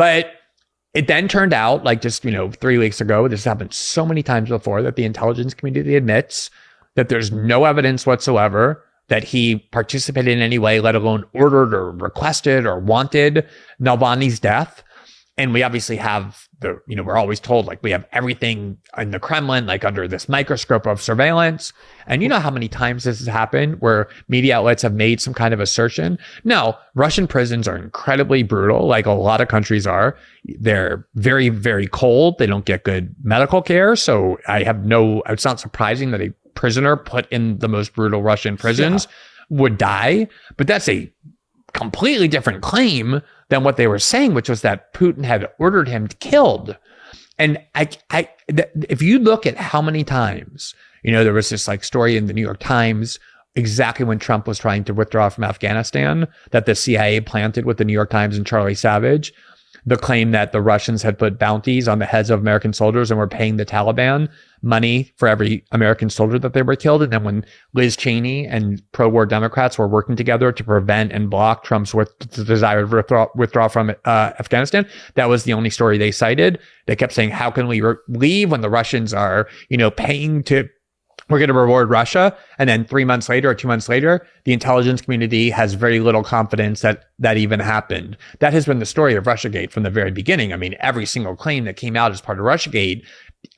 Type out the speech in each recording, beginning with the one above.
But it then turned out, like just, 3 weeks ago, this happened so many times before, that the intelligence community admits that there's no evidence whatsoever that he participated in any way, let alone ordered or requested or wanted Navalny's death. And we obviously have we're always told, like, we have everything in the Kremlin, like under this microscope of surveillance. And you know how many times this has happened where media outlets have made some kind of assertion? No, Russian prisons are incredibly brutal, like a lot of countries are. They're very, very cold. They don't get good medical care. So it's not surprising that a prisoner put in the most brutal Russian prisons would die. But that's a completely different claim than what they were saying, which was that Putin had ordered him killed. And if you look at how many times, there was this like story in the New York Times exactly when Trump was trying to withdraw from Afghanistan that the CIA planted with the New York Times and Charlie Savage, the claim that the Russians had put bounties on the heads of American soldiers and were paying the Taliban money for every American soldier that they were killed. And then when Liz Cheney and pro-war Democrats were working together to prevent and block Trump's desired withdraw from Afghanistan, that was the only story they cited. They kept saying, how can we leave when the Russians are, paying to... We're going to reward Russia. And then 3 months later or 2 months later, the intelligence community has very little confidence that even happened. That has been the story of Russiagate from the very beginning. I mean, every single claim that came out as part of Russiagate,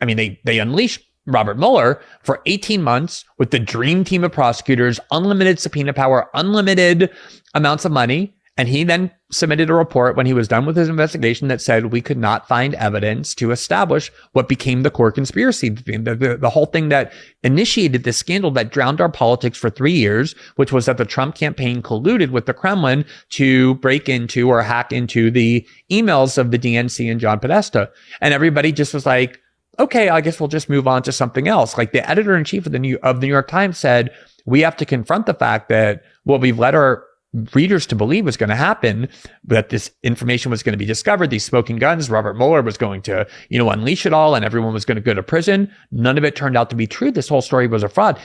I mean, they unleashed Robert Mueller for 18 months with the dream team of prosecutors, unlimited subpoena power, unlimited amounts of money. And he then submitted a report when he was done with his investigation that said we could not find evidence to establish what became the core conspiracy, the whole thing that initiated this scandal that drowned our politics for 3 years, which was that the Trump campaign colluded with the Kremlin to break into or hack into the emails of the DNC and John Podesta. And everybody just was like, okay, I guess we'll just move on to something else. Like the editor-in-chief of the New York Times said, we have to confront the fact that what we've led our readers to believe was going to happen, that this information was going to be discovered, these smoking guns, Robert Mueller was going to, unleash it all and everyone was going to go to prison. None of it turned out to be true. This whole story was a fraud.